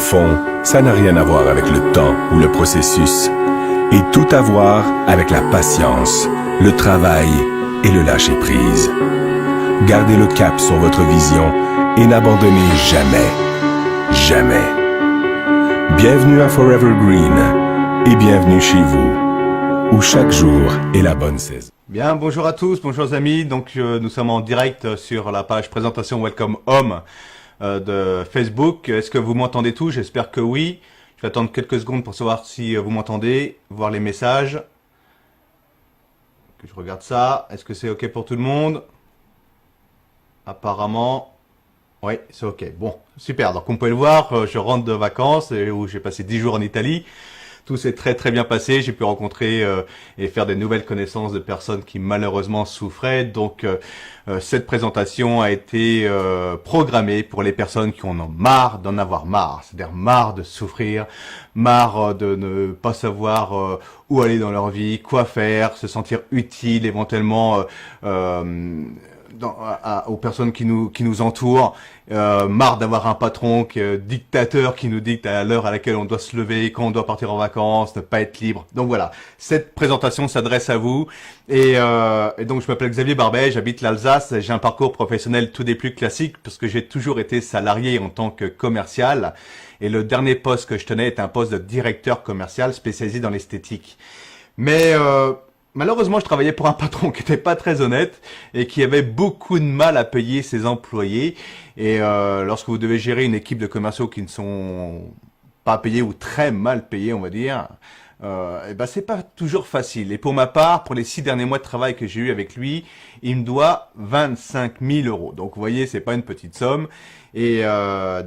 fond, ça n'a rien à voir avec le temps ou le processus, et tout à voir avec la patience, le travail et le lâcher-prise. Gardez le cap sur votre vision et n'abandonnez jamais. Jamais. Bienvenue à Forever Green et bienvenue chez vous, où chaque jour est la bonne saison. Bien, bonjour à tous, bonjour les amis. Donc nous sommes en direct sur la page présentation Welcome Home de Facebook. Est-ce que vous m'entendez tous? J'espère que oui. Je vais attendre quelques secondes pour savoir si vous m'entendez, voir les messages. Que je regarde ça. Est-ce que c'est OK pour tout le monde? Apparemment, oui, c'est OK. Bon, super. Donc, on peut le voir, je rentre de vacances où j'ai passé 10 jours en Italie. Tout s'est très très bien passé. J'ai pu rencontrer et faire des nouvelles connaissances de personnes qui malheureusement souffraient. Donc, cette présentation a été programmée pour les personnes qui en ont marre d'en avoir marre. C'est-à-dire marre de souffrir, marre de ne pas savoir où aller dans leur vie, quoi faire, se sentir utile éventuellement aux personnes qui nous entourent, marre d'avoir un patron dictateur qui nous dicte à l'heure à laquelle on doit se lever, quand on doit partir en vacances, ne pas être libre. Donc voilà, cette présentation s'adresse à vous. Et donc je m'appelle Xavier Barbet, j'habite l'Alsace, j'ai un parcours professionnel tout des plus classiques parce que j'ai toujours été salarié en tant que commercial. Et le dernier poste que je tenais est un poste de directeur commercial spécialisé dans l'esthétique. Mais malheureusement, je travaillais pour un patron qui n'était pas très honnête et qui avait beaucoup de mal à payer ses employés. Et lorsque vous devez gérer une équipe de commerciaux qui ne sont pas payés ou très mal payés, on va dire, et ben c'est pas toujours facile. Et pour ma part, pour les 6 derniers mois de travail que j'ai eu avec lui, il me doit 25 000 euros. Donc vous voyez, c'est pas une petite somme. Et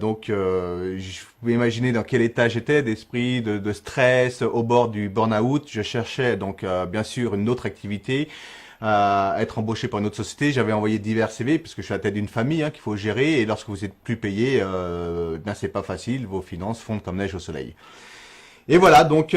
donc, je pouvais imaginer dans quel état j'étais d'esprit, de stress, au bord du burn-out. Je cherchais donc bien sûr une autre activité, être embauché par une autre société. J'avais envoyé divers CV puisque je suis à la tête d'une famille qu'il faut gérer. Et lorsque vous êtes plus payé, ben c'est pas facile. Vos finances fondent comme neige au soleil. Et voilà, donc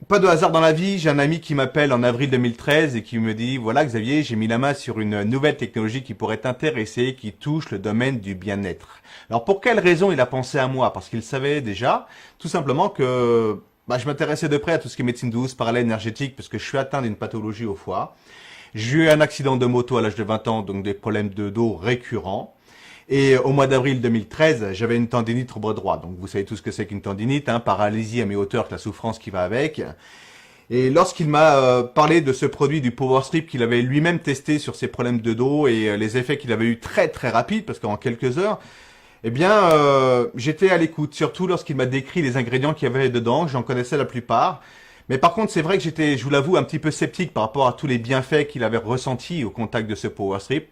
pas de hasard dans la vie, j'ai un ami qui m'appelle en avril 2013 et qui me dit « Voilà Xavier, j'ai mis la main sur une nouvelle technologie qui pourrait t'intéresser, qui touche le domaine du bien-être. » Alors pour quelle raison il a pensé à moi? Parce qu'il savait déjà tout simplement que je m'intéressais de près à tout ce qui est médecine douce, parallèle énergétique, parce que je suis atteint d'une pathologie au foie. J'ai eu un accident de moto à l'âge de 20 ans, donc des problèmes de dos récurrents. Et au mois d'avril 2013, j'avais une tendinite au bras droit. Donc vous savez tout ce que c'est qu'une tendinite, paralysie à mi-hauteur, la souffrance qui va avec. Et lorsqu'il m'a parlé de ce produit du Power Strip qu'il avait lui-même testé sur ses problèmes de dos et les effets qu'il avait eu très très rapides, parce qu'en quelques heures, eh bien j'étais à l'écoute, surtout lorsqu'il m'a décrit les ingrédients qu'il y avait dedans. J'en connaissais la plupart. Mais par contre, c'est vrai que j'étais, je vous l'avoue, un petit peu sceptique par rapport à tous les bienfaits qu'il avait ressentis au contact de ce Power Strip.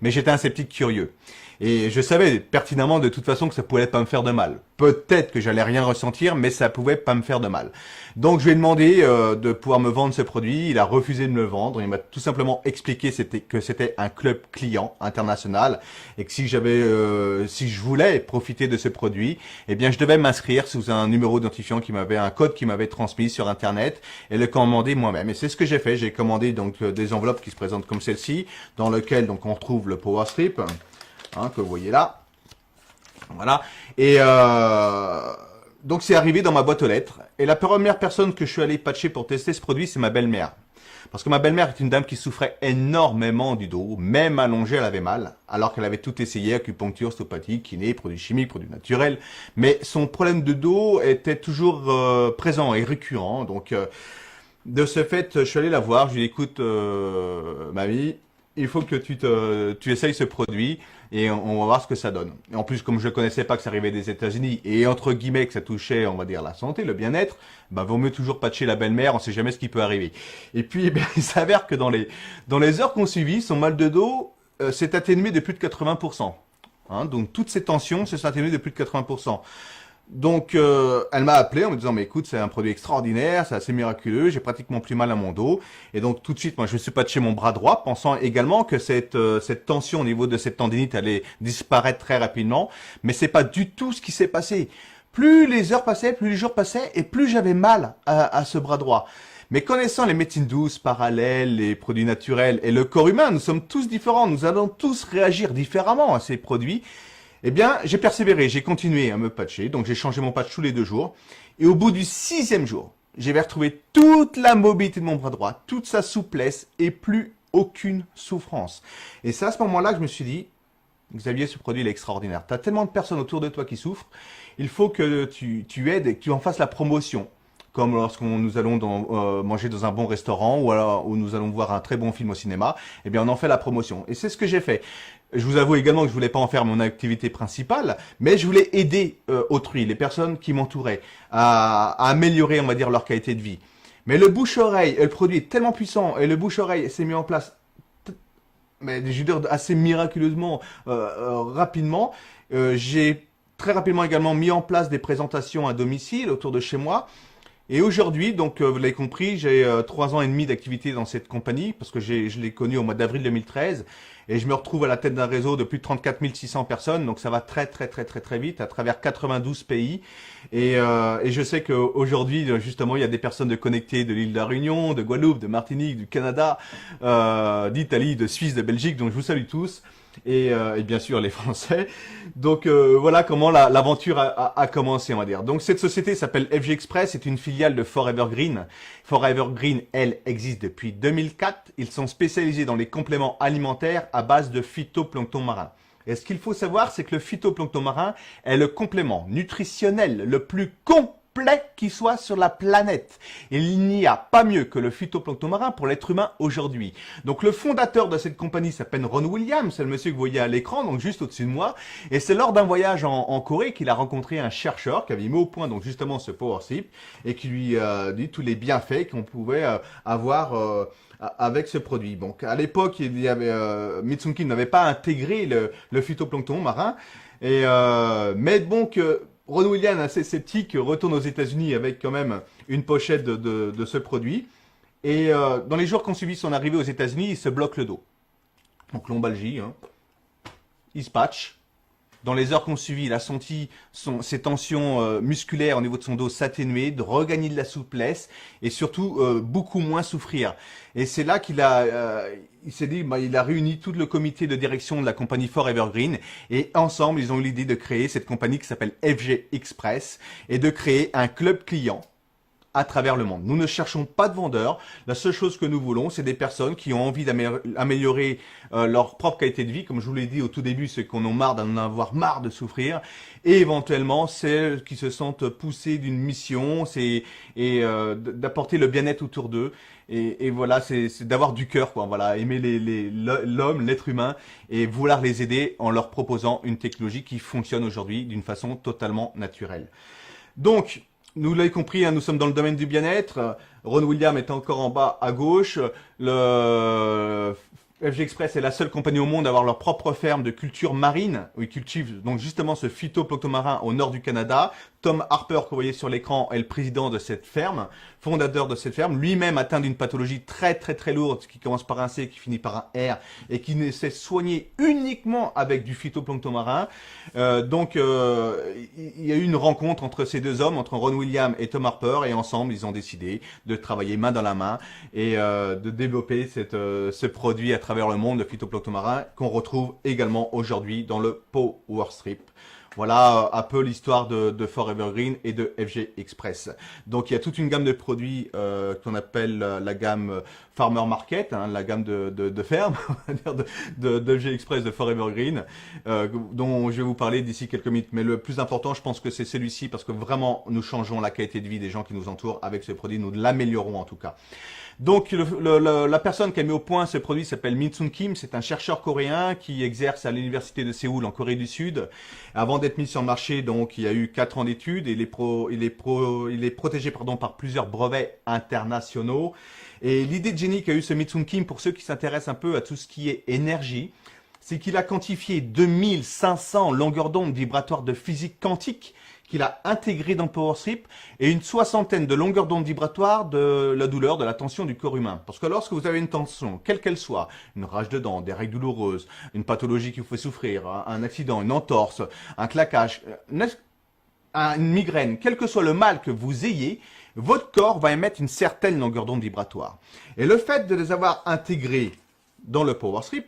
Mais j'étais un sceptique curieux. Et je savais pertinemment de toute façon que ça pouvait pas me faire de mal. Peut-être que j'allais rien ressentir, mais ça pouvait pas me faire de mal. Donc je lui ai demandé de pouvoir me vendre ce produit. Il a refusé de me le vendre. Il m'a tout simplement expliqué que c'était un club client international et que si je voulais profiter de ce produit, eh bien je devais m'inscrire sous un numéro d'identifiant un code qui m'avait transmis sur Internet et le commander moi-même. Et c'est ce que j'ai fait. J'ai commandé donc des enveloppes qui se présentent comme celle-ci, dans lequel donc on retrouve le Power Strip. Que vous voyez là, voilà, et donc c'est arrivé dans ma boîte aux lettres, et la première personne que je suis allé patcher pour tester ce produit, c'est ma belle-mère, parce que ma belle-mère est une dame qui souffrait énormément du dos, même allongée elle avait mal, alors qu'elle avait tout essayé, acupuncture, ostéopathie, kiné, produits chimiques, produits naturels, mais son problème de dos était toujours présent et récurrent, donc de ce fait, je suis allé la voir, je lui ai dit, écoute, mamie, il faut que tu essayes ce produit et on va voir ce que ça donne. Et en plus, comme je ne connaissais pas que ça arrivait des États-Unis et entre guillemets que ça touchait, on va dire, la santé, le bien-être, vaut mieux toujours patcher la belle-mère, on ne sait jamais ce qui peut arriver. Et puis, il s'avère que dans les heures qu'on suivit, son mal de dos s'est atténué de plus de 80%. Donc, toutes ces tensions se sont atténuées de plus de 80%. Donc, elle m'a appelé en me disant, mais écoute, c'est un produit extraordinaire, c'est assez miraculeux, j'ai pratiquement plus mal à mon dos. Et donc, tout de suite, moi, je me suis patché mon bras droit, pensant également que cette tension au niveau de cette tendinite allait disparaître très rapidement. Mais c'est pas du tout ce qui s'est passé. Plus les heures passaient, plus les jours passaient, et plus j'avais mal à ce bras droit. Mais connaissant les médecines douces, parallèles, les produits naturels et le corps humain, nous sommes tous différents, nous allons tous réagir différemment à ces produits. Eh bien, j'ai persévéré, j'ai continué à me patcher, donc j'ai changé mon patch tous les 2 jours. Et au bout du 6e jour, j'ai retrouvé toute la mobilité de mon bras droit, toute sa souplesse et plus aucune souffrance. Et c'est à ce moment-là que je me suis dit, Xavier, ce produit il est extraordinaire. Tu as tellement de personnes autour de toi qui souffrent, il faut que tu aides et que tu en fasses la promotion. Comme lorsqu'on nous allons manger dans un bon restaurant ou alors où nous allons voir un très bon film au cinéma, eh bien on en fait la promotion. Et c'est ce que j'ai fait. Je vous avoue également que je voulais pas en faire mon activité principale, mais je voulais aider autrui, les personnes qui m'entouraient, à améliorer, on va dire, leur qualité de vie. Mais le bouche-oreille, le produit est tellement puissant et le bouche-oreille s'est mis en place mais je veux dire assez miraculeusement, rapidement. J'ai très rapidement également mis en place des présentations à domicile autour de chez moi. Et aujourd'hui, donc vous l'avez compris, j'ai 3 ans et demi d'activité dans cette compagnie parce que je l'ai connue au mois d'avril 2013 et je me retrouve à la tête d'un réseau de plus de 34 600 personnes. Donc ça va très vite à travers 92 pays. Et je sais qu'aujourd'hui, justement, il y a des personnes de connectées de l'île de la Réunion, de Guadeloupe, de Martinique, du Canada, d'Italie, de Suisse, de Belgique. Donc je vous salue tous. Et bien sûr les Français. Donc voilà comment l'aventure a commencé, on va dire. Donc cette société s'appelle FG Express, c'est une filiale de Forever Green. Forever Green, elle, existe depuis 2004. Ils sont spécialisés dans les compléments alimentaires à base de phytoplancton marin. Et ce qu'il faut savoir, c'est que le phytoplancton marin est le complément nutritionnel le plus complet qui soit sur la planète. Il n'y a pas mieux que le phytoplancton marin pour l'être humain aujourd'hui. Donc le fondateur de cette compagnie s'appelle Ron Williams, c'est le monsieur que vous voyez à l'écran, donc juste au-dessus de moi. Et c'est lors d'un voyage en Corée qu'il a rencontré un chercheur qui avait mis au point donc justement ce Power Sip et qui lui dit tous les bienfaits qu'on pouvait avoir avec ce produit. Donc à l'époque, il y avait Mitsui Kim n'avait pas intégré le phytoplancton marin. Mais bon que Ron Williams, assez sceptique, retourne aux États-Unis avec quand même une pochette de ce produit. Et dans les jours qui ont suivi son arrivée aux États-Unis, il se bloque le dos. Donc lombalgie, hein. Il se patch. Dans les heures qui ont suivi, il a senti ses tensions musculaires au niveau de son dos s'atténuer, de regagner de la souplesse et surtout beaucoup moins souffrir. Et c'est là qu'il il s'est dit, il a réuni tout le comité de direction de la compagnie Forever Green et ensemble, ils ont eu l'idée de créer cette compagnie qui s'appelle FG Express et de créer un club client à travers le monde. Nous ne cherchons pas de vendeurs. La seule chose que nous voulons, c'est des personnes qui ont envie d'améliorer leur propre qualité de vie. Comme je vous l'ai dit au tout début, ceux qui en ont marre d'en avoir marre de souffrir. Et éventuellement, celles qui se sentent poussées d'une mission, d'apporter le bien-être autour d'eux. Et voilà, c'est d'avoir du cœur, quoi. Voilà, aimer l'homme, l'être humain, et vouloir les aider en leur proposant une technologie qui fonctionne aujourd'hui d'une façon totalement naturelle. Donc, nous l'avez compris, hein, nous sommes dans le domaine du bien-être. Ron Williams est encore en bas à gauche. Le FG Express est la seule compagnie au monde à avoir leur propre ferme de culture marine, où ils cultivent donc justement ce phytoplancton marin au nord du Canada. Tom Harper, que vous voyez sur l'écran, est le président de cette ferme, fondateur de cette ferme, lui-même atteint d'une pathologie très lourde qui commence par un C, qui finit par un R et qui ne s'est soigné uniquement avec du phytoplancton marin. Donc il y a eu une rencontre entre ces deux hommes, entre Ron Williams et Tom Harper, et ensemble ils ont décidé de travailler main dans la main et de développer ce produit à travers le monde, le phytoplancton marin, qu'on retrouve également aujourd'hui dans le Power Strip. Voilà un peu l'histoire de Forever Green et de FG Express. Donc il y a toute une gamme de produits qu'on appelle la gamme Farmer Market, hein, la gamme de ferme, de FG Express, de Forever Green, dont je vais vous parler d'ici quelques minutes. Mais le plus important, je pense que c'est celui-ci, parce que vraiment nous changeons la qualité de vie des gens qui nous entourent avec ce produit, nous l'améliorons en tout cas. Donc la personne qui a mis au point ce produit s'appelle Mitsui Kim, c'est un chercheur coréen qui exerce à l'université de Séoul en Corée du Sud. Avant d'être mis sur le marché, donc il y a eu 4 ans d'études et il est protégé par plusieurs brevets internationaux. Et l'idée de génie qu'a eu ce Mitsui Kim, pour ceux qui s'intéressent un peu à tout ce qui est énergie, c'est qu'il a quantifié 2500 longueurs d'onde vibratoires de physique quantique qu'il a intégré dans PowerStrip et une 60aine de longueurs d'onde vibratoires de la douleur, de la tension du corps humain. Parce que lorsque vous avez une tension, quelle qu'elle soit, une rage de dents, des règles douloureuses, une pathologie qui vous fait souffrir, un accident, une entorse, un claquage, une migraine, quel que soit le mal que vous ayez, votre corps va émettre une certaine longueur d'onde vibratoire. Et le fait de les avoir intégrés dans le PowerStrip,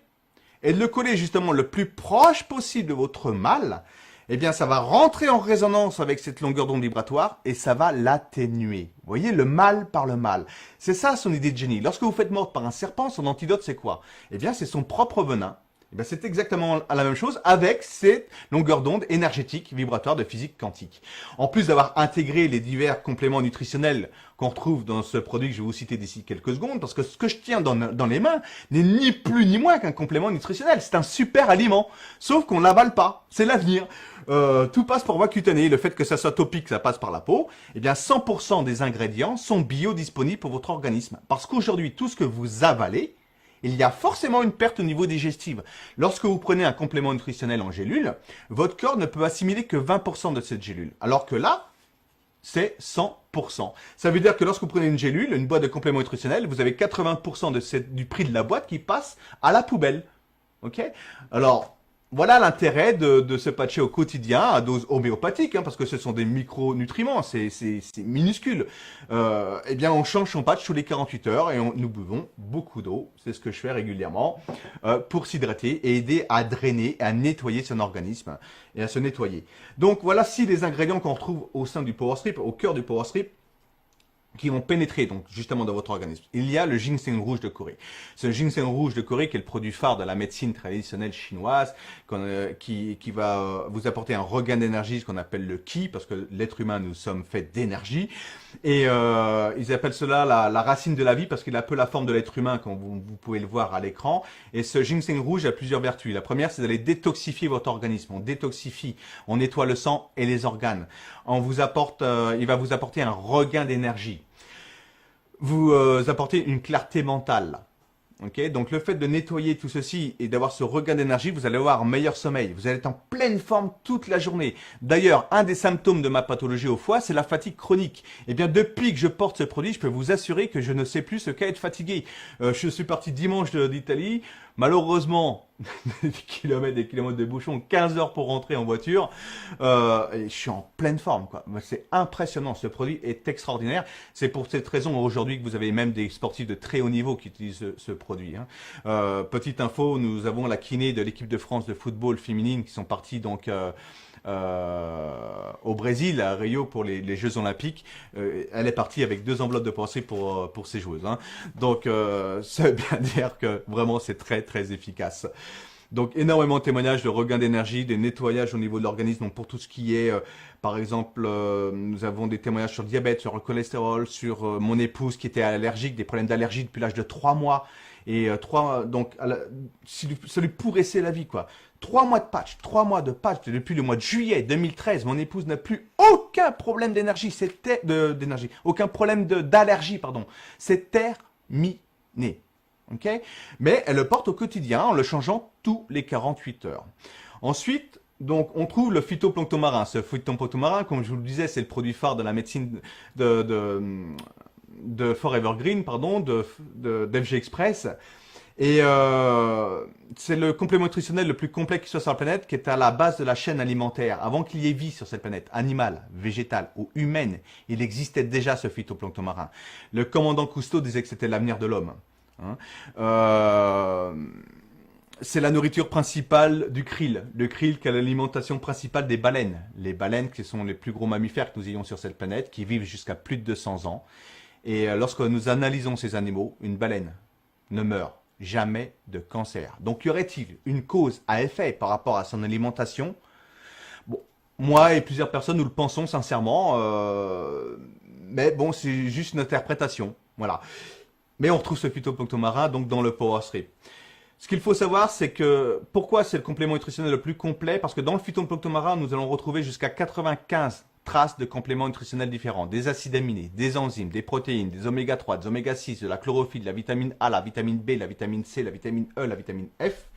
et de le coller justement le plus proche possible de votre mâle, eh bien, ça va rentrer en résonance avec cette longueur d'onde vibratoire et ça va l'atténuer. Vous voyez, le mal par le mal. C'est ça son idée de génie. Lorsque vous faites mordre par un serpent, son antidote, c'est quoi? Eh bien, c'est son propre venin. Eh bien, c'est exactement la même chose avec cette longueur d'onde énergétique vibratoire de physique quantique. En plus d'avoir intégré les divers compléments nutritionnels qu'on retrouve dans ce produit que je vais vous citer d'ici quelques secondes, parce que ce que je tiens dans les mains n'est ni plus ni moins qu'un complément nutritionnel. C'est un super aliment, sauf qu'on l'avale pas. C'est l'avenir. Tout passe par voie cutanée. Le fait que ça soit topique, ça passe par la peau. Eh bien, 100% des ingrédients sont biodisponibles pour votre organisme. Parce qu'aujourd'hui, tout ce que vous avalez, il y a forcément une perte au niveau digestif. Lorsque vous prenez un complément nutritionnel en gélule, votre corps ne peut assimiler que 20% de cette gélule. Alors que là, c'est 100%. Ça veut dire que lorsque vous prenez une gélule, une boîte de complément nutritionnel, vous avez 80% du prix de la boîte qui passe à la poubelle. Ok? Alors, voilà l'intérêt de se patcher au quotidien à dose homéopathique, parce que ce sont des micronutriments, c'est minuscule. Eh bien, on change son patch tous les 48 heures et nous buvons beaucoup d'eau. C'est ce que je fais régulièrement pour s'hydrater et aider à drainer, à nettoyer son organisme et à se nettoyer. Donc, voilà 6 des ingrédients qu'on retrouve au sein du Power Strip, au cœur du Power Strip, qui vont pénétrer donc justement dans votre organisme. Il y a le ginseng rouge de Corée. Ce ginseng rouge de Corée qui est le produit phare de la médecine traditionnelle chinoise, qui va vous apporter un regain d'énergie, ce qu'on appelle le ki, parce que l'être humain, nous sommes faits d'énergie. Et ils appellent cela la racine de la vie, parce qu'il a un peu la forme de l'être humain, comme vous pouvez le voir à l'écran. Et ce ginseng rouge a plusieurs vertus. La première, c'est d'aller détoxifier votre organisme. On détoxifie, on nettoie le sang et les organes. Il va vous apporter un regain d'énergie. Vous apportez une clarté mentale. Okay, donc le fait de nettoyer tout ceci et d'avoir ce regain d'énergie, vous allez avoir un meilleur sommeil. Vous allez être en pleine forme toute la journée. D'ailleurs, un des symptômes de ma pathologie au foie, c'est la fatigue chronique. Eh bien, depuis que je porte ce produit, je peux vous assurer que je ne sais plus ce qu'est être fatigué. Je suis parti dimanche d'Italie. Malheureusement, des kilomètres de bouchons, 15 heures pour rentrer en voiture. Et je suis en pleine forme, quoi. C'est impressionnant. Ce produit est extraordinaire. C'est pour cette raison aujourd'hui que vous avez même des sportifs de très haut niveau qui utilisent ce produit. Petite info, nous avons la kiné de l'équipe de France de football féminine qui sont partis donc au Brésil, à Rio, pour les Jeux Olympiques. Elle est partie avec 2 enveloppes de pensée pour ses joueuses. Donc, ça veut bien dire que vraiment c'est très très efficace. Donc, énormément de témoignages de regain d'énergie, de nettoyage au niveau de l'organisme. Donc, pour tout ce qui est, par exemple, nous avons des témoignages sur le diabète, sur le cholestérol, sur mon épouse qui était allergique, des problèmes d'allergie depuis l'âge de 3 mois. Et donc, ça lui pourrissait la vie, quoi. 3 mois de patch depuis le mois de juillet 2013. Mon épouse n'a plus aucun problème d'énergie, aucun problème d'allergie, pardon. C'est terminé. Ok? Mais elle le porte au quotidien en le changeant tous les 48 heures. Ensuite, donc, on trouve le phytoplancton marin. Ce phytoplancton marin, comme je vous le disais, c'est le produit phare de la médecine de Forever Green, pardon, d'FG Express. Et c'est le complément nutritionnel le plus complet qui soit sur la planète, qui est à la base de la chaîne alimentaire. Avant qu'il y ait vie sur cette planète, animale, végétale ou humaine, il existait déjà ce phytoplancton marin. Le commandant Cousteau disait que c'était l'avenir de l'homme. C'est la nourriture principale du krill. Le krill qui est l'alimentation principale des baleines. Les baleines qui sont les plus gros mammifères que nous ayons sur cette planète, qui vivent jusqu'à plus de 200 ans. Et lorsque nous analysons ces animaux, une baleine ne meurt jamais de cancer. Donc, y aurait-il une cause à effet par rapport à son alimentation? Bon, moi et plusieurs personnes, nous le pensons sincèrement, mais bon, c'est juste une interprétation. Voilà. Mais on retrouve ce phytoplancton marin donc dans le Power Strip. Ce qu'il faut savoir, c'est que pourquoi c'est le complément nutritionnel le plus complet? Parce que dans le phytoplancton marin, nous allons retrouver jusqu'à 95 traces de compléments nutritionnels différents, des acides aminés, des enzymes, des protéines, des oméga 3, des oméga 6, de la chlorophylle, de la vitamine A, la vitamine B, la vitamine C, la vitamine E, la vitamine F,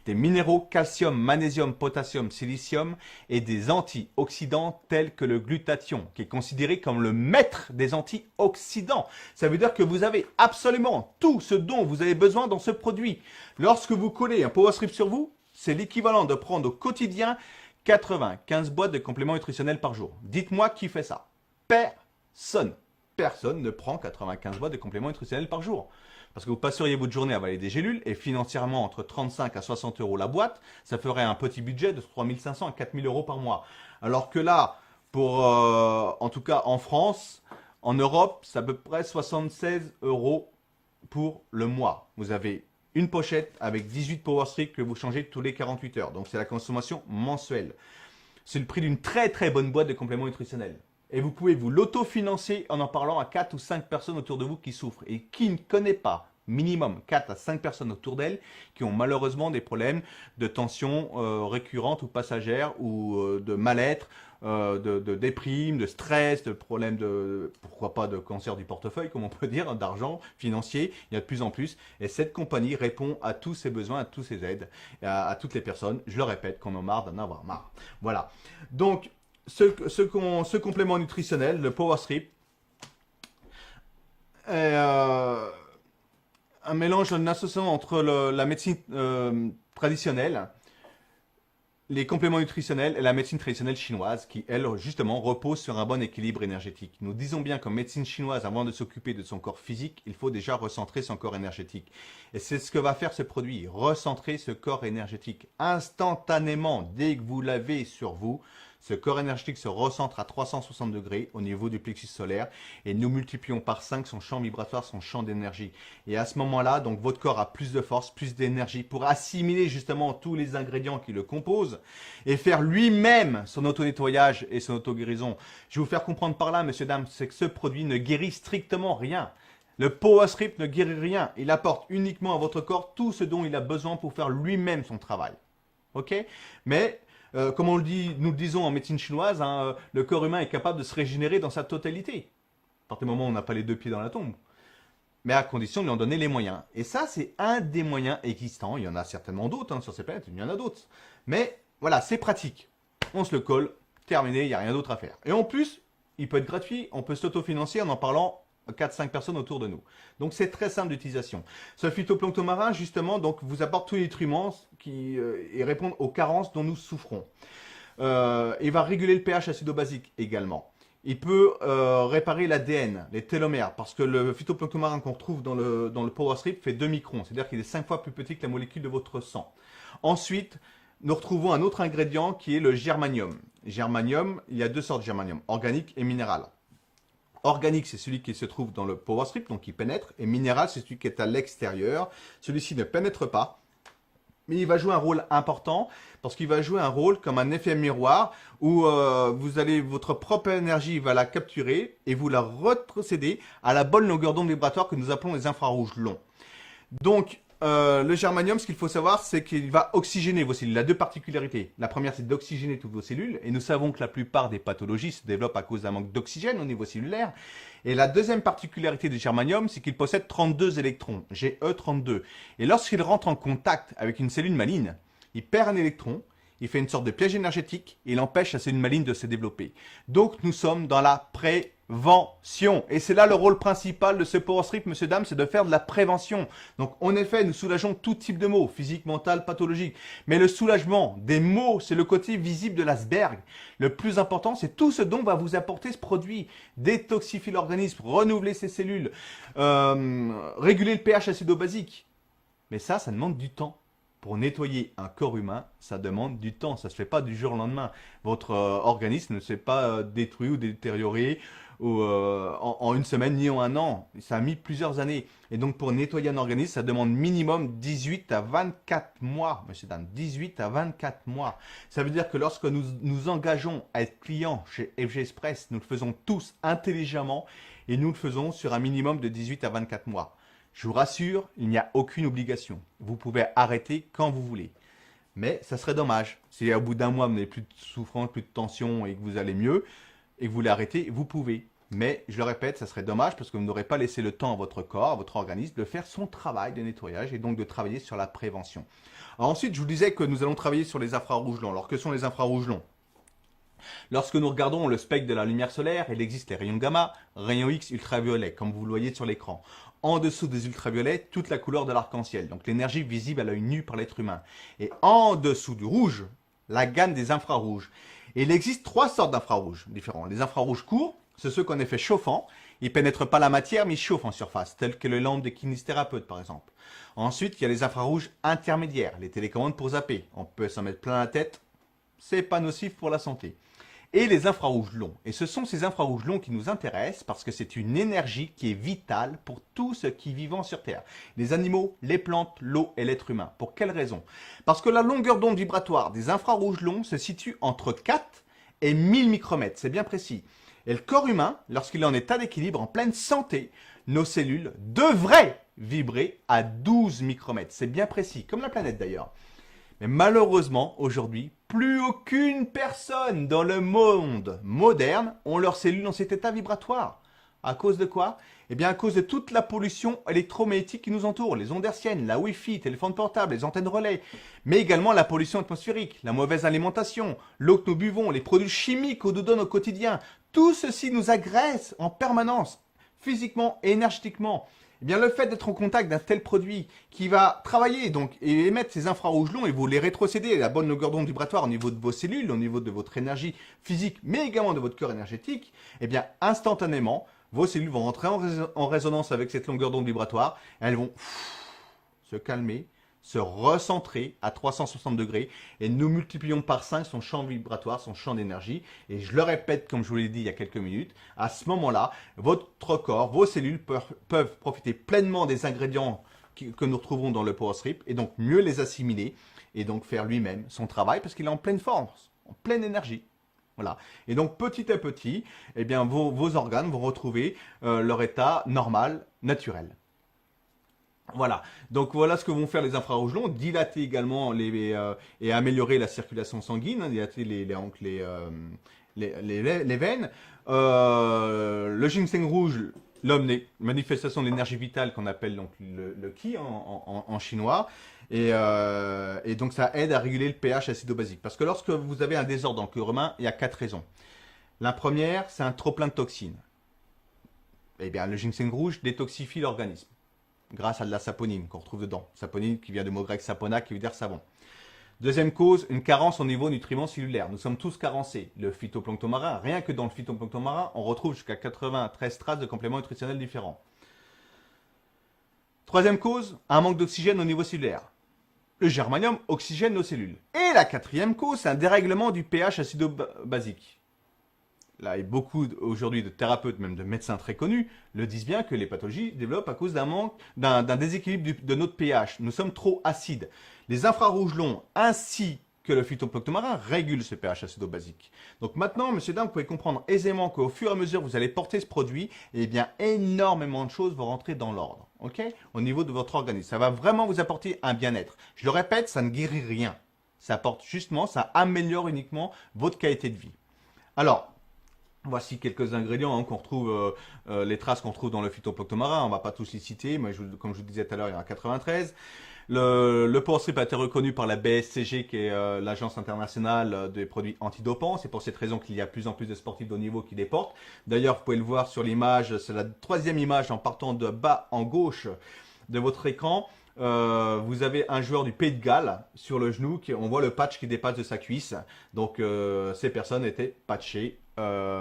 des minéraux, calcium, magnésium, potassium, silicium et des antioxydants tels que le glutathion, qui est considéré comme le maître des antioxydants. Ça veut dire que vous avez absolument tout ce dont vous avez besoin dans ce produit. Lorsque vous collez un Power Strip sur vous, c'est l'équivalent de prendre au quotidien 95 boîtes de compléments nutritionnels par jour. Dites-moi qui fait ça. Personne. personne ne prend 95 boîtes de compléments nutritionnels par jour. Parce que vous passeriez votre journée à avaler des gélules et financièrement, entre 35 à 60 euros la boîte, ça ferait un petit budget de 3500 à 4000 euros par mois. Alors que là, en tout cas en France, en Europe, c'est à peu près 76 euros pour le mois. Vous avez une pochette avec 18 Power Strips que vous changez tous les 48 heures. Donc c'est la consommation mensuelle. C'est le prix d'une très très bonne boîte de compléments nutritionnels. Et vous pouvez vous l'autofinancer en parlant à 4 ou 5 personnes autour de vous qui souffrent et qui ne connaissent pas, minimum 4 à 5 personnes autour d'elles qui ont malheureusement des problèmes de tension récurrente ou passagère ou de mal-être, de déprime, de stress, de problèmes de, pourquoi pas, de cancer du portefeuille, comme on peut dire, d'argent financier. Il y a de plus en plus. Et cette compagnie répond à tous ces besoins, à tous ces aides, à toutes les personnes. Je le répète, qu'on a marre d'en avoir marre. Voilà. Donc, ce complément nutritionnel, le Power Strip, est un mélange, une association entre la médecine traditionnelle, les compléments nutritionnels et la médecine traditionnelle chinoise qui, elle, justement, repose sur un bon équilibre énergétique. Nous disons bien qu'en médecine chinoise, avant de s'occuper de son corps physique, il faut déjà recentrer son corps énergétique. Et c'est ce que va faire ce produit, recentrer ce corps énergétique. Instantanément, dès que vous l'avez sur vous, ce corps énergétique se recentre à 360 degrés au niveau du plexus solaire et nous multiplions par 5 son champ vibratoire, son champ d'énergie. Et à ce moment-là, donc votre corps a plus de force, plus d'énergie pour assimiler justement tous les ingrédients qui le composent et faire lui-même son auto-nettoyage et son auto-guérison. Je vais vous faire comprendre par là, messieurs, dames, c'est que ce produit ne guérit strictement rien. Le Power Strip ne guérit rien. Il apporte uniquement à votre corps tout ce dont il a besoin pour faire lui-même son travail. Ok? Mais comme nous le disons en médecine chinoise, hein, le corps humain est capable de se régénérer dans sa totalité. À partir du moment où on n'a pas les deux pieds dans la tombe. Mais à condition de lui en donner les moyens. Et ça, c'est un des moyens existants. Il y en a certainement d'autres hein, sur ces planètes, il y en a d'autres. Mais voilà, c'est pratique. On se le colle, terminé, il n'y a rien d'autre à faire. Et en plus, il peut être gratuit, on peut s'autofinancer en parlant à 4-5 personnes autour de nous. Donc c'est très simple d'utilisation. Ce phytoplancton marin, justement, donc, vous apporte tous les nutriments qui et répondent aux carences dont nous souffrons. Il va réguler le pH acido-basique également. Il peut réparer l'ADN, les télomères, parce que le phytoplancton marin qu'on retrouve dans le Power Strip fait 2 microns, c'est-à-dire qu'il est 5 fois plus petit que la molécule de votre sang. Ensuite, nous retrouvons un autre ingrédient qui est le germanium. Germanium, il y a deux sortes de germanium, organique et minéral. Organique, c'est celui qui se trouve dans le Power Strip, donc qui pénètre, et minéral, c'est celui qui est à l'extérieur. Celui-ci ne pénètre pas, mais il va jouer un rôle important, parce qu'il va jouer un rôle comme un effet miroir, où votre propre énergie va la capturer, et vous la retrocédez à la bonne longueur d'onde vibratoire que nous appelons les infrarouges longs. Donc, le germanium, ce qu'il faut savoir, c'est qu'il va oxygéner vos cellules. Il a deux particularités. La première, c'est d'oxygéner toutes vos cellules. Et nous savons que la plupart des pathologies se développent à cause d'un manque d'oxygène au niveau cellulaire. Et la deuxième particularité du germanium, c'est qu'il possède 32 électrons, Ge32. Et lorsqu'il rentre en contact avec une cellule maligne, il perd un électron, il fait une sorte de piège énergétique et il empêche la cellule maligne de se développer. Donc, nous sommes dans la prévention. Et c'est là le rôle principal de ce Power Strip, monsieur, dame, c'est de faire de la prévention. Donc, en effet, nous soulageons tout type de maux, physique, mental, pathologique. Mais le soulagement des maux, c'est le côté visible de l'iceberg. Le plus important, c'est tout ce dont va vous apporter ce produit. Détoxifier l'organisme, renouveler ses cellules, réguler le pH acido-basique. Mais ça demande du temps. Pour nettoyer un corps humain, ça demande du temps. Ça ne se fait pas du jour au lendemain. Votre organisme ne s'est pas détruit ou détérioré en une semaine ni en un an. Ça a mis plusieurs années. Et donc, pour nettoyer un organisme, ça demande minimum 18 à 24 mois. Monsieur Dan, 18 à 24 mois. Ça veut dire que lorsque nous nous engageons à être clients chez FG Express, nous le faisons tous intelligemment et nous le faisons sur un minimum de 18 à 24 mois. Je vous rassure, il n'y a aucune obligation. Vous pouvez arrêter quand vous voulez. Mais ça serait dommage. Si au bout d'un mois, vous n'avez plus de souffrance, plus de tension et que vous allez mieux et que vous voulez arrêter, vous pouvez. Mais je le répète, ça serait dommage parce que vous n'aurez pas laissé le temps à votre corps, à votre organisme de faire son travail de nettoyage et donc de travailler sur la prévention. Alors ensuite, je vous disais que nous allons travailler sur les infrarouges longs. Alors que sont les infrarouges longs ? Lorsque nous regardons le spectre de la lumière solaire, il existe les rayons gamma, rayons X, ultraviolets, comme vous le voyez sur l'écran. En dessous des ultraviolets, toute la couleur de l'arc-en-ciel, donc l'énergie visible à l'œil nu par l'être humain. Et en dessous du rouge, la gamme des infrarouges. Et il existe trois sortes d'infrarouges différents. Les infrarouges courts, c'est ceux qu'on effet chauffant. Ils pénètrent pas la matière, mais ils chauffent en surface, tels que les lampes des kinésithérapeutes, par exemple. Ensuite, il y a les infrarouges intermédiaires, les télécommandes pour zapper. On peut s'en mettre plein la tête, c'est pas nocif pour la santé. Et les infrarouges longs. Et ce sont ces infrarouges longs qui nous intéressent parce que c'est une énergie qui est vitale pour tout ce qui est vivant sur Terre. Les animaux, les plantes, l'eau et l'être humain. Pour quelle raison? Parce que la longueur d'onde vibratoire des infrarouges longs se situe entre 4 et 1000 micromètres. C'est bien précis. Et le corps humain, lorsqu'il est en état d'équilibre, en pleine santé, nos cellules devraient vibrer à 12 micromètres. C'est bien précis, comme la planète d'ailleurs. Mais malheureusement, aujourd'hui, plus aucune personne dans le monde moderne ont leurs cellules dans cet état vibratoire. À cause de quoi? Eh bien, à cause de toute la pollution électromagnétique qui nous entoure, les ondes hertziennes, la Wi-Fi, téléphones portables, les antennes relais, mais également la pollution atmosphérique, la mauvaise alimentation, l'eau que nous buvons, les produits chimiques qu'on nous donne au quotidien. Tout ceci nous agresse en permanence, physiquement et énergétiquement. Eh bien, le fait d'être en contact d'un tel produit qui va travailler donc et émettre ces infrarouges longs et vous les rétrocéder à la bonne longueur d'onde vibratoire au niveau de vos cellules, au niveau de votre énergie physique, mais également de votre corps énergétique, eh bien, instantanément, vos cellules vont rentrer en résonance avec cette longueur d'onde vibratoire et elles vont se calmer, se recentrer à 360 degrés et nous multiplions par 5 son champ vibratoire, son champ d'énergie. Et je le répète, comme je vous l'ai dit il y a quelques minutes, à ce moment-là, votre corps, vos cellules peuvent profiter pleinement des ingrédients que nous retrouvons dans le Power Strip et donc mieux les assimiler et donc faire lui-même son travail parce qu'il est en pleine force, en pleine énergie. Voilà. Et donc petit à petit, eh bien, vos organes vont retrouver leur état normal, naturel. Voilà, donc voilà ce que vont faire les infrarouges longs, dilater également et améliorer la circulation sanguine, dilater les veines. Le ginseng rouge, manifestation de l'énergie vitale qu'on appelle donc le qi en chinois. Et donc ça aide à réguler le pH acido-basique. Parce que lorsque vous avez un désordre dans le corps humain, il y a 4 raisons. La première, c'est un trop-plein de toxines. Eh bien, le ginseng rouge détoxifie l'organisme grâce à de la saponine qu'on retrouve dedans. Saponine qui vient du mot grec sapona qui veut dire savon. Deuxième cause, une carence au niveau nutriments cellulaires. Nous sommes tous carencés. Le phytoplancton marin, rien que dans le phytoplancton marin, on retrouve jusqu'à 93 traces de compléments nutritionnels différents. Troisième cause, un manque d'oxygène au niveau cellulaire. Le germanium oxygène nos cellules. Et la quatrième cause, c'est un dérèglement du pH acido-basique. Là, et beaucoup aujourd'hui de thérapeutes, même de médecins très connus, le disent bien que les pathologies développent à cause d'un déséquilibre de notre pH. Nous sommes trop acides. Les infrarouges longs ainsi que le phytoplancton marin régulent ce pH acido-basique. Donc maintenant, monsieur, dames, vous pouvez comprendre aisément qu'au fur et à mesure que vous allez porter ce produit, eh bien, énormément de choses vont rentrer dans l'ordre, ok, au niveau de votre organisme. Ça va vraiment vous apporter un bien-être. Je le répète, ça ne guérit rien. Ça apporte justement, ça améliore uniquement votre qualité de vie. Alors, voici quelques ingrédients qu'on retrouve, les traces qu'on trouve dans le phytoplancton marin. On ne va pas tous les citer, mais comme je vous disais tout à l'heure, il y en a 93. Le Power Strip a été reconnu par la BSCG, qui est l'agence internationale des produits antidopants. C'est pour cette raison qu'il y a de plus en plus de sportifs de haut niveau qui les portent. D'ailleurs, vous pouvez le voir sur l'image, c'est la troisième image en partant de bas en gauche de votre écran. Vous avez un joueur du Pays de Galles sur le genou, on voit le patch qui dépasse de sa cuisse. Donc ces personnes étaient patchées.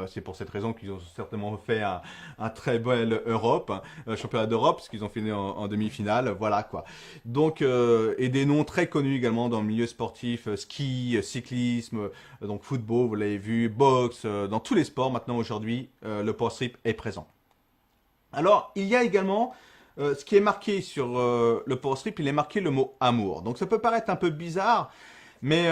C'est pour cette raison qu'ils ont certainement fait un très bel Europe, championnat d'Europe, parce qu'ils ont fini en demi-finale, voilà quoi. Donc et des noms très connus également dans le milieu sportif, ski, cyclisme, donc football, vous l'avez vu, boxe, dans tous les sports maintenant aujourd'hui, le Power Strip est présent. Alors il y a également ce qui est marqué sur le Power Strip, il est marqué le mot amour. Donc ça peut paraître un peu bizarre, mais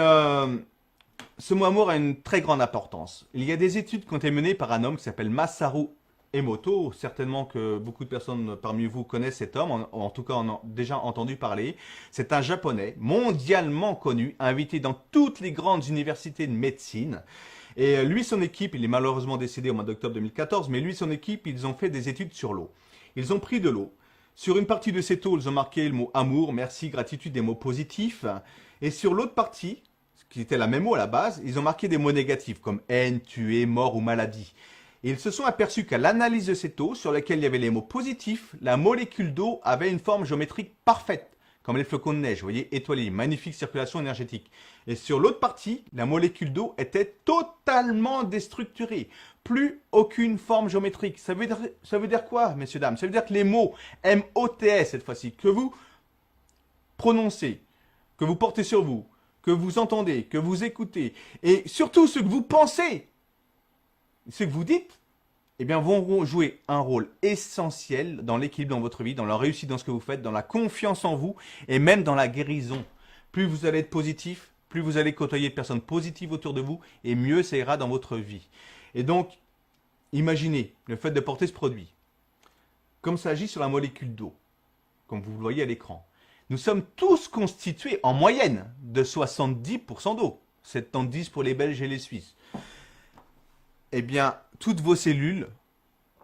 ce mot amour a une très grande importance. Il y a des études qui ont été menées par un homme qui s'appelle Masaru Emoto. Certainement que beaucoup de personnes parmi vous connaissent cet homme, en tout cas en ont déjà entendu parler. C'est un japonais mondialement connu, invité dans toutes les grandes universités de médecine. Et lui, son équipe, il est malheureusement décédé au mois d'octobre 2014, mais lui, son équipe, ils ont fait des études sur l'eau. Ils ont pris de l'eau. Sur une partie de cette eau, ils ont marqué le mot amour, merci, gratitude, des mots positifs. Et sur l'autre partie, qui était la même eau à la base, ils ont marqué des mots négatifs comme haine, tuer, mort ou maladie. Et ils se sont aperçus qu'à l'analyse de cette eau, sur laquelle il y avait les mots positifs, la molécule d'eau avait une forme géométrique parfaite, comme les flocons de neige, vous voyez, étoilés, magnifique circulation énergétique. Et sur l'autre partie, la molécule d'eau était totalement déstructurée. plus aucune forme géométrique. Ça veut dire quoi, messieurs, dames? Ça veut dire que les mots M-O-T-S, cette fois-ci, que vous prononcez, que vous portez sur vous, que vous entendez, que vous écoutez, et surtout ce que vous pensez, ce que vous dites, eh bien, vont jouer un rôle essentiel dans l'équilibre dans votre vie, dans la réussite dans ce que vous faites, dans la confiance en vous, et même dans la guérison. Plus vous allez être positif, plus vous allez côtoyer de personnes positives autour de vous, et mieux ça ira dans votre vie. Et donc, imaginez le fait de porter ce produit, comme ça agit sur la molécule d'eau, comme vous le voyez à l'écran. Nous sommes tous constitués en moyenne de 70% d'eau, 70 pour les Belges et les Suisses. Eh bien, toutes vos cellules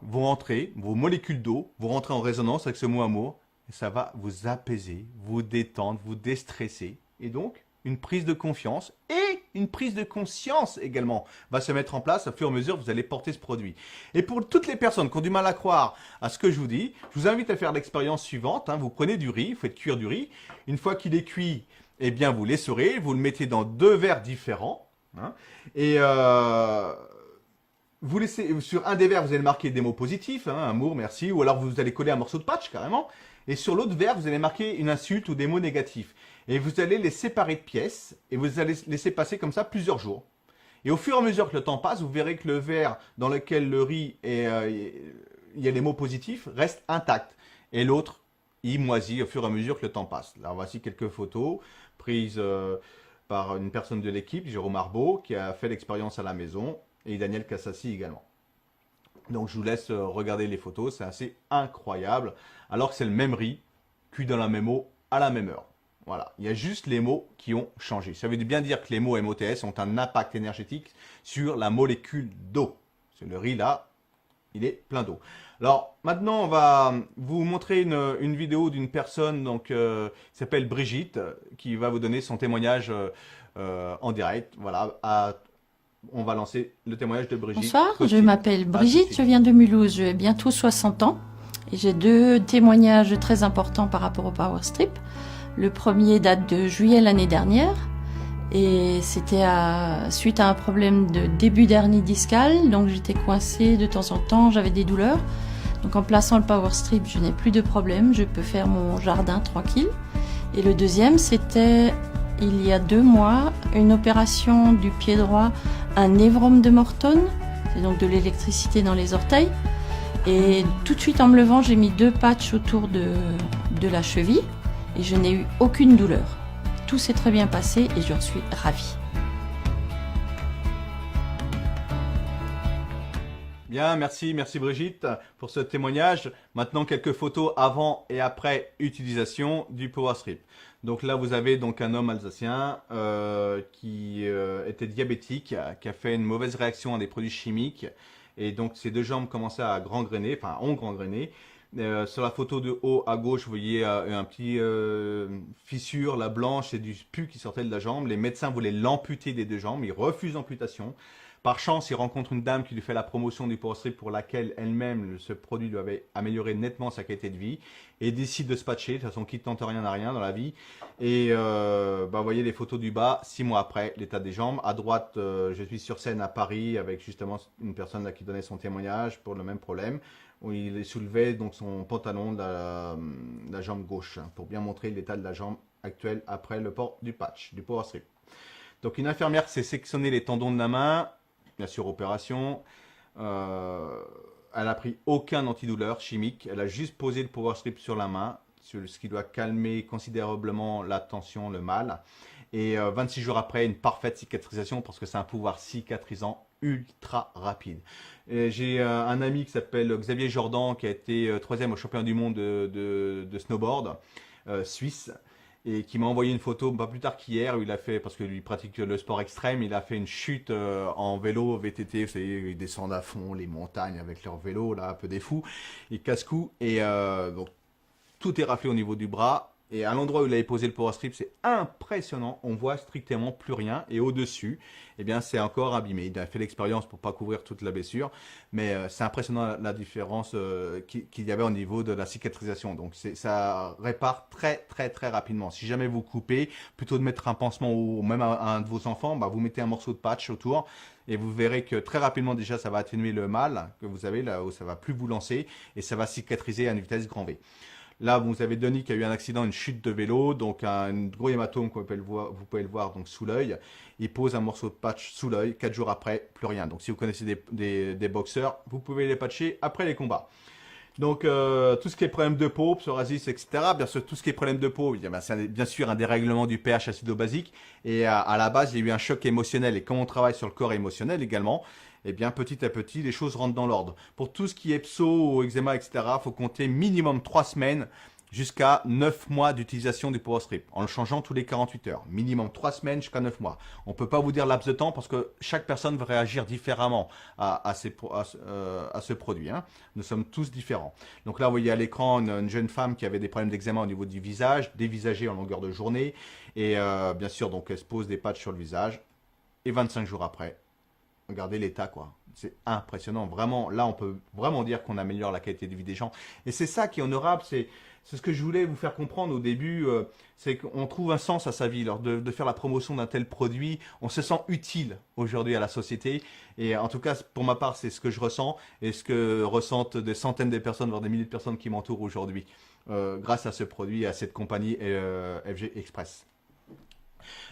vont entrer, vos molécules d'eau vont rentrer en résonance avec ce mot amour, et ça va vous apaiser, vous détendre, vous déstresser, et donc une prise de confiance et une prise de conscience également va se mettre en place au fur et à mesure que vous allez porter ce produit. Et pour toutes les personnes qui ont du mal à croire à ce que je vous dis, je vous invite à faire l'expérience suivante. Vous prenez du riz, vous faites cuire du riz. Une fois qu'il est cuit, eh bien vous l'essorez, vous le mettez dans 2 verres différents. Et vous laissez, sur un des verres, vous allez marquer des mots positifs, amour, merci, ou alors vous allez coller un morceau de patch carrément. Et sur l'autre verre, vous allez marquer une insulte ou des mots négatifs. Et vous allez les séparer de pièces et vous allez laisser passer comme ça plusieurs jours. Et au fur et à mesure que le temps passe, vous verrez que le verre dans lequel le riz il y a les mots positifs reste intact. Et l'autre, il moisit au fur et à mesure que le temps passe. Là, voici quelques photos prises par une personne de l'équipe, Jérôme Arbeau, qui a fait l'expérience à la maison, et Daniel Cassassi également. Donc je vous laisse regarder les photos, c'est assez incroyable. Alors que c'est le même riz, cuit dans la même eau, à la même heure. Voilà, il y a juste les mots qui ont changé. Ça veut bien dire que les mots MOTS ont un impact énergétique sur la molécule d'eau. Le riz là, il est plein d'eau. Alors maintenant, on va vous montrer une vidéo d'une personne qui s'appelle Brigitte, qui va vous donner son témoignage en direct. Voilà, on va lancer le témoignage de Brigitte. Bonsoir, je m'appelle Brigitte, je viens de Mulhouse, j'ai bientôt 60 ans. Et j'ai 2 témoignages très importants par rapport au Power Strip. Le premier date de juillet l'année dernière et c'était suite à un problème de début d'hernie discale. Donc j'étais coincée de temps en temps, j'avais des douleurs. Donc en plaçant le Power Strip, je n'ai plus de problème, je peux faire mon jardin tranquille. Et le deuxième, c'était il y a 2 mois, une opération du pied droit, un névrome de Morton, c'est donc de l'électricité dans les orteils. Et tout de suite en me levant, j'ai mis 2 patchs autour de la cheville. Et je n'ai eu aucune douleur. Tout s'est très bien passé et j'en suis ravie. Bien, merci Brigitte pour ce témoignage. Maintenant, quelques photos avant et après utilisation du Power Strip. Donc là, vous avez donc un homme alsacien qui était diabétique, qui a fait une mauvaise réaction à des produits chimiques. Et donc, ses 2 jambes commençaient à gangréner, enfin ont gangréné. Sur la photo de haut à gauche, vous voyez un petit fissure, la blanche, c'est du pus qui sortait de la jambe. Les médecins voulaient l'amputer des 2 jambes, ils refusent l'amputation. Par chance, il rencontre une dame qui lui fait la promotion du Power Strip pour laquelle elle-même, ce produit lui avait amélioré nettement sa qualité de vie et décide de se patcher. De toute façon, qui ne tente rien n'a rien dans la vie. Et vous voyez les photos du bas, 6 mois après, l'état des jambes. À droite, je suis sur scène à Paris avec justement une personne là qui donnait son témoignage pour le même problème, où il soulevait donc son pantalon de la jambe gauche pour bien montrer l'état de la jambe actuelle après le port du patch, du Power Strip. Donc une infirmière s'est sectionné les tendons de la main, bien sûr opération. Elle a pris aucun antidouleur chimique, elle a juste posé le Power Strip sur la main, ce qui doit calmer considérablement la tension, le mal. Et 26 jours après, une parfaite cicatrisation parce que c'est un pouvoir cicatrisant ultra rapide. J'ai un ami qui s'appelle Xavier Jordan qui a été 3e au championnat du monde de snowboard suisse et qui m'a envoyé une photo pas plus tard qu'hier où il a fait, parce que lui pratique le sport extrême, il a fait une chute en vélo VTT, vous savez, ils descendent à fond les montagnes avec leur vélo, là, un peu des fous, ils casse-cou et donc tout est raflé au niveau du bras. Et à l'endroit où il avait posé le Power Strip, c'est impressionnant. On voit strictement plus rien. Et au-dessus, eh bien, c'est encore abîmé. Il a fait l'expérience pour pas couvrir toute la blessure. Mais c'est impressionnant la différence qu'il y avait au niveau de la cicatrisation. Donc, ça répare très, très, très rapidement. Si jamais vous coupez, plutôt de mettre un pansement ou même à un de vos enfants, bah, vous mettez un morceau de patch autour. Et vous verrez que très rapidement, déjà, ça va atténuer le mal que vous avez là où ça va plus vous lancer. Et ça va cicatriser à une vitesse grand V. Là, vous avez Denis qui a eu un accident, une chute de vélo, donc un gros hématome, vous pouvez le voir donc sous l'œil. Il pose un morceau de patch sous l'œil, 4 jours après, plus rien. Donc si vous connaissez des boxeurs, vous pouvez les patcher après les combats. Donc tout ce qui est problème de peau, psoriasis, etc. Bien sûr, tout ce qui est problème de peau, c'est bien sûr un dérèglement du pH acido-basique. Et à la base, il y a eu un choc émotionnel. Et comme on travaille sur le corps émotionnel également, eh bien petit à petit, les choses rentrent dans l'ordre. Pour tout ce qui est pso, eczéma, etc., il faut compter minimum 3 semaines jusqu'à 9 mois d'utilisation du Power Strip, en le changeant tous les 48 heures. Minimum 3 semaines jusqu'à 9 mois. On ne peut pas vous dire laps de temps parce que chaque personne va réagir différemment à ce produit. Hein. Nous sommes tous différents. Donc là, vous voyez à l'écran une jeune femme qui avait des problèmes d'eczéma au niveau du visage, dévisagée en longueur de journée. Et bien sûr, donc elle se pose des patchs sur le visage. Et 25 jours après, regardez l'état, quoi. C'est impressionnant. Vraiment, là, on peut vraiment dire qu'on améliore la qualité de vie des gens. Et c'est ça qui est honorable. C'est ce que je voulais vous faire comprendre au début. C'est qu'on trouve un sens à sa vie. Lors de faire la promotion d'un tel produit, on se sent utile aujourd'hui à la société. Et en tout cas, pour ma part, c'est ce que je ressens et ce que ressentent des centaines de personnes, voire des milliers de personnes qui m'entourent aujourd'hui. Grâce à ce produit, à cette compagnie FG Express.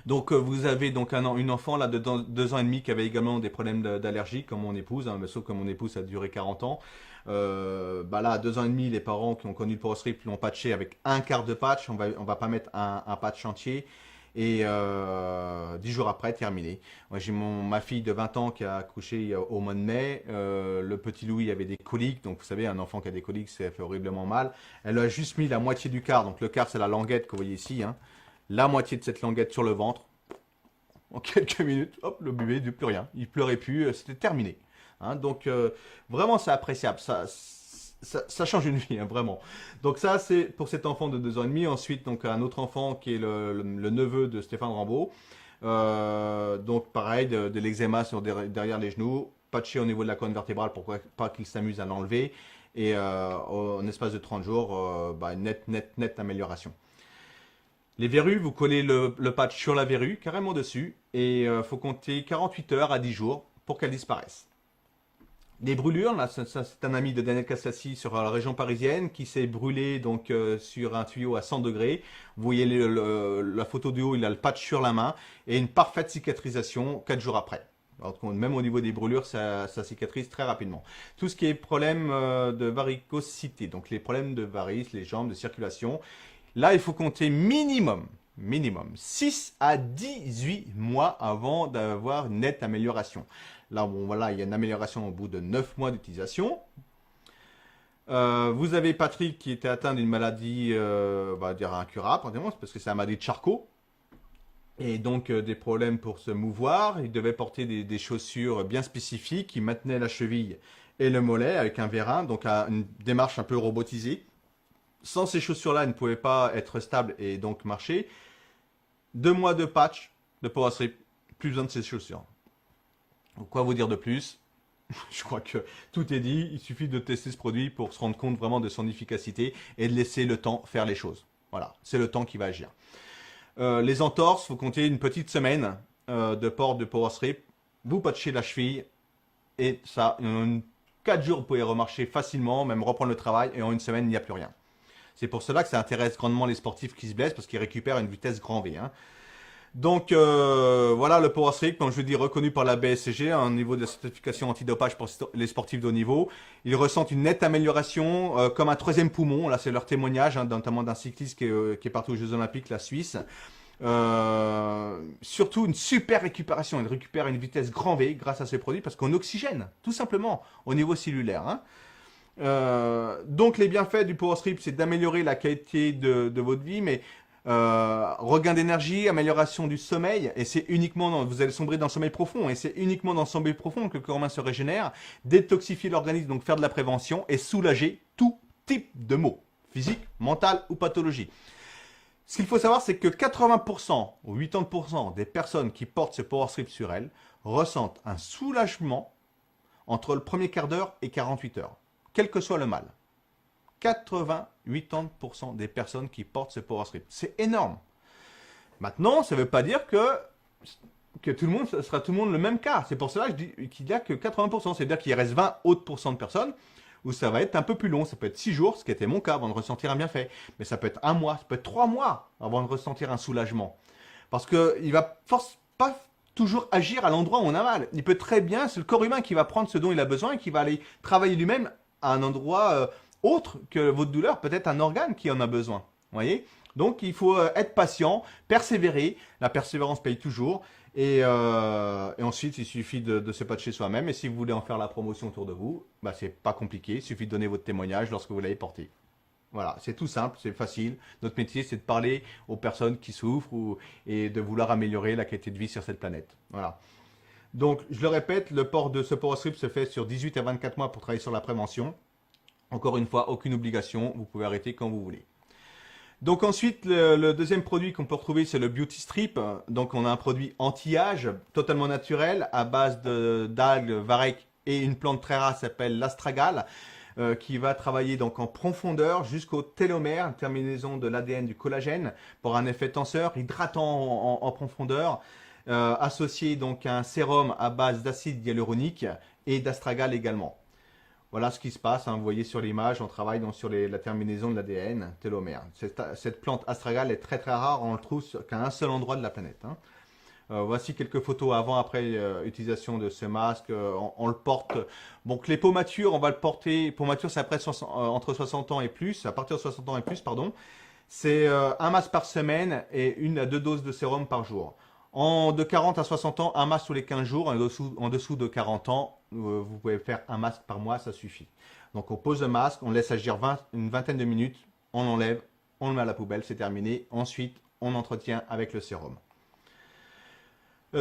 Donc vous avez donc une enfant là de 2 ans et demi qui avait également des problèmes d'allergie comme mon épouse, hein, mais sauf que mon épouse a duré 40 ans. Bah là à 2 ans et demi, les parents qui ont connu le Power Strip l'ont patché avec un quart de patch, on va pas mettre un patch entier. Et 10 jours après, terminé. Moi, j'ai ma fille de 20 ans qui a accouché au mois de mai. Le petit Louis avait des coliques. Donc, vous savez, un enfant qui a des coliques, ça fait horriblement mal. Elle a juste mis la moitié du quart. Donc, le quart, c'est la languette que vous voyez ici. Hein. La moitié de cette languette sur le ventre. En quelques minutes, hop, le bébé ne plus rien. Il pleurait plus, c'était terminé. Hein, donc, vraiment, c'est appréciable. Ça change une vie, hein, vraiment. Donc ça, c'est pour cet enfant de 2 ans et demi. Ensuite, donc un autre enfant qui est le neveu de Stéphane Rambaud. Donc pareil, de l'eczéma derrière les genoux, patché au niveau de la colonne vertébrale pour pas qu'il s'amuse à l'enlever. Et en espace de 30 jours, nette amélioration. Les verrues, vous collez le patch sur la verrue, carrément dessus. Et il faut compter 48 heures à 10 jours pour qu'elle disparaisse. Les brûlures, là, ça, c'est un ami de Daniel Cassassi sur la région parisienne qui s'est brûlé donc sur un tuyau à 100 degrés. Vous voyez la photo du haut, il a le patch sur la main et une parfaite cicatrisation 4 jours après. Alors, même au niveau des brûlures, ça cicatrise très rapidement. Tout ce qui est problème de varicosité, donc les problèmes de varices, les jambes, de circulation, là, il faut compter minimum 6 à 18 mois avant d'avoir une nette amélioration. Là, bon, voilà, il y a une amélioration au bout de 9 mois d'utilisation. Vous avez Patrick qui était atteint d'une maladie, on va dire incurable, parce que c'est la maladie de Charcot. Et donc des problèmes pour se mouvoir. Il devait porter des chaussures bien spécifiques qui maintenaient la cheville et le mollet avec un vérin, donc une démarche un peu robotisée. Sans ces chaussures-là, il ne pouvait pas être stable et donc marcher. 2 mois de patch de Power Strip, plus besoin de ces chaussures. Quoi vous dire de plus? Je crois que tout est dit. Il suffit de tester ce produit pour se rendre compte vraiment de son efficacité et de laisser le temps faire les choses. Voilà, c'est le temps qui va agir. Les entorses, il faut compter une petite semaine de port de Power Strip. Vous patchez la cheville et ça, en 4 jours, vous pouvez remarcher facilement, même reprendre le travail et en une semaine, il n'y a plus rien. C'est pour cela que ça intéresse grandement les sportifs qui se blessent parce qu'ils récupèrent une vitesse grand V. Hein. Donc voilà le Power Strip, comme je vous dis, reconnu par la BSCG au niveau de la certification antidopage pour les sportifs de haut niveau. Ils ressentent une nette amélioration comme un 3e poumon. Là, c'est leur témoignage, hein, notamment d'un cycliste qui est parti aux Jeux Olympiques, la Suisse. Surtout une super récupération. Ils récupèrent une vitesse grand V grâce à ces produits parce qu'on oxygène, tout simplement, au niveau cellulaire. Hein. Donc les bienfaits du Power Strip, c'est d'améliorer la qualité de votre vie, mais regain d'énergie, amélioration du sommeil, et c'est uniquement vous allez sombrer dans le sommeil profond, et c'est uniquement dans le sommeil profond que le corps humain se régénère, détoxifier l'organisme, donc faire de la prévention et soulager tout type de maux, physique, mental ou pathologie. Ce qu'il faut savoir, c'est que 80% ou 80% des personnes qui portent ce Power Strip sur elles ressentent un soulagement entre le premier quart d'heure et 48 heures, quel que soit le mal. 80-80% des personnes qui portent ce Power Strip. C'est énorme. Maintenant, ça ne veut pas dire que tout le monde, ce sera tout le monde le même cas. C'est pour cela que je dis qu'il n'y a que 80%. C'est-à-dire qu'il reste 20 autres pourcents de personnes où ça va être un peu plus long. Ça peut être 6 jours, ce qui était mon cas, avant de ressentir un bienfait. Mais ça peut être 1 mois, ça peut être 3 mois avant de ressentir un soulagement. Parce qu'il va pas toujours agir à l'endroit où on a mal. Il peut très bien, c'est le corps humain qui va prendre ce dont il a besoin et qui va aller travailler lui-même à un endroit autre que votre douleur, peut-être un organe qui en a besoin. Vous voyez? Donc il faut être patient, persévérer. La persévérance paye toujours. Et ensuite, il suffit de se patcher soi-même. Et si vous voulez en faire la promotion autour de vous, bah, c'est pas compliqué. Il suffit de donner votre témoignage lorsque vous l'avez porté. Voilà, c'est tout simple, c'est facile. Notre métier, c'est de parler aux personnes qui souffrent et de vouloir améliorer la qualité de vie sur cette planète. Voilà. Donc, je le répète, le port de ce Power Strip se fait sur 18 à 24 mois pour travailler sur la prévention. Encore une fois, aucune obligation. Vous pouvez arrêter quand vous voulez. Donc ensuite, le deuxième produit qu'on peut retrouver, c'est le Beauty Strip. Donc on a un produit anti-âge, totalement naturel, à base d'algues, varech et une plante très rare qui s'appelle l'astragale, qui va travailler donc en profondeur jusqu'au télomère, terminaison de l'ADN du collagène, pour un effet tenseur, hydratant en profondeur, associé donc à un sérum à base d'acide hyaluronique et d'astragale également. Voilà ce qui se passe, hein. Vous voyez sur l'image, on travaille donc sur la terminaison de l'ADN, télomère. Cette plante astragale est très très rare, on le trouve qu'à un seul endroit de la planète. Hein. Voici quelques photos avant-après utilisation de ce masque. On le porte. Donc les peaux matures, on va le porter. Peau mature, c'est après entre 60 ans et plus, à partir de 60 ans et plus, pardon. C'est un masque par semaine et 1 à 2 doses de sérum par jour. De 40 à 60 ans, un masque tous les 15 jours. En dessous de 40 ans, vous pouvez faire un masque par mois, ça suffit. Donc on pose le masque, on laisse agir une vingtaine de minutes, on l'enlève, on le met à la poubelle, c'est terminé. Ensuite, on entretient avec le sérum.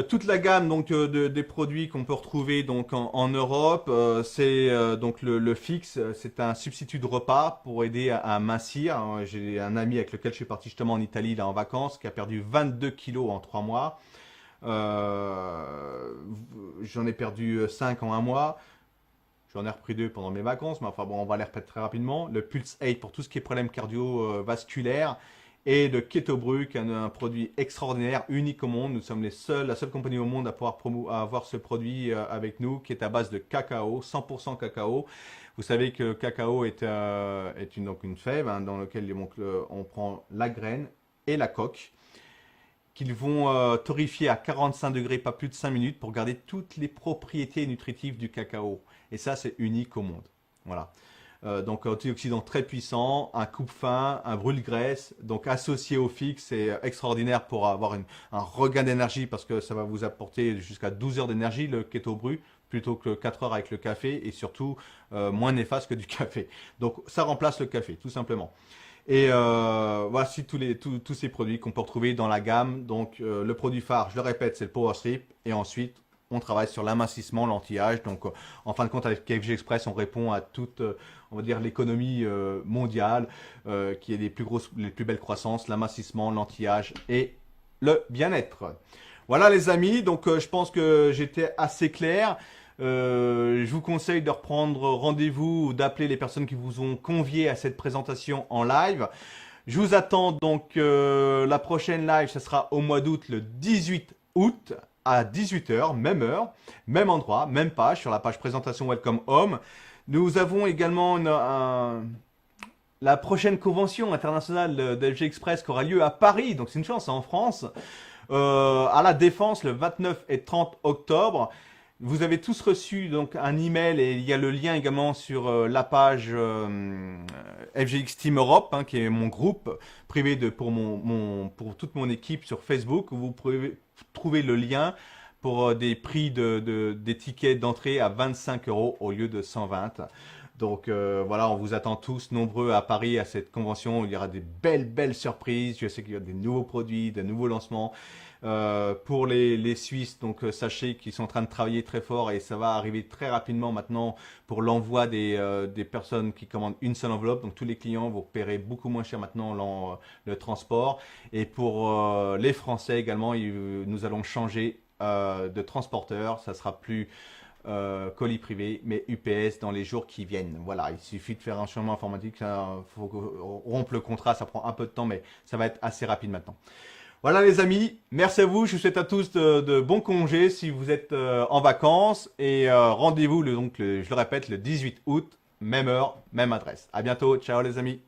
Toute la gamme donc des produits qu'on peut retrouver donc en Europe, c'est donc le fixe, c'est un substitut de repas pour aider à mincir. J'ai un ami avec lequel je suis parti justement en Italie là en vacances qui a perdu 22 kilos en 3 mois. J'en ai perdu 5 en 1 mois. J'en ai repris 2 pendant mes vacances, mais enfin bon, on va les répéter très rapidement. Le Pulse 8 pour tout ce qui est problème cardiovasculaire. Et le Ketobru, qui est un produit extraordinaire, unique au monde. Nous sommes la seule compagnie au monde à pouvoir avoir ce produit avec nous, qui est à base de cacao, 100% cacao. Vous savez que le cacao est donc une fève hein, dans laquelle on prend la graine et la coque, qu'ils vont torréfier à 45 degrés, pas plus de 5 minutes, pour garder toutes les propriétés nutritives du cacao. Et ça, c'est unique au monde. Voilà. Donc antioxydant très puissant, un coupe-faim, un brûle-graisse, donc associé au fixe, c'est extraordinaire pour avoir un regain d'énergie parce que ça va vous apporter jusqu'à 12 heures d'énergie le Ketobru plutôt que 4 heures avec le café et surtout moins néfaste que du café. Donc ça remplace le café tout simplement. Et voici tous ces produits qu'on peut retrouver dans la gamme. Donc le produit phare, je le répète, c'est le Power Strip et ensuite on travaille sur l'amincissement, l'anti-âge. Donc, en fin de compte, avec KFG Express, on répond à toute, on va dire, l'économie mondiale qui est les plus belles croissances, l'amincissement, l'anti-âge et le bien-être. Voilà, les amis. Donc, je pense que j'étais assez clair. Je vous conseille de reprendre rendez-vous ou d'appeler les personnes qui vous ont convié à cette présentation en live. Je vous attends donc la prochaine live, ce sera au mois d'août, le 18 août. À 18h, même heure, même endroit, même page, sur la page présentation Welcome Home. Nous avons également la prochaine convention internationale d'LG Express qui aura lieu à Paris, donc c'est une chance, hein, en France, à la Défense le 29 et 30 octobre. Vous avez tous reçu donc un email et il y a le lien également sur la page FGX Team Europe, hein, qui est mon groupe privé pour toute mon équipe sur Facebook, où vous pouvez trouver le lien pour des prix des tickets d'entrée à 25 € au lieu de 120. Donc voilà, on vous attend tous nombreux à Paris à cette convention. Il y aura des belles surprises. Je sais qu'il y a des nouveaux produits, des nouveaux lancements. Pour les Suisses, donc sachez qu'ils sont en train de travailler très fort et ça va arriver très rapidement maintenant pour l'envoi des personnes qui commandent une seule enveloppe. Donc tous les clients, vous paierez beaucoup moins cher maintenant le transport. Et pour les Français également, nous allons changer de transporteur. Ça sera plus colis privé, mais UPS dans les jours qui viennent. Voilà, il suffit de faire un changement informatique. Il faut rompre le contrat, ça prend un peu de temps, mais ça va être assez rapide maintenant. Voilà les amis, merci à vous. Je vous souhaite à tous de bons congés si vous êtes en vacances. Et rendez-vous, je le répète, le 18 août, même heure, même adresse. À bientôt, ciao les amis.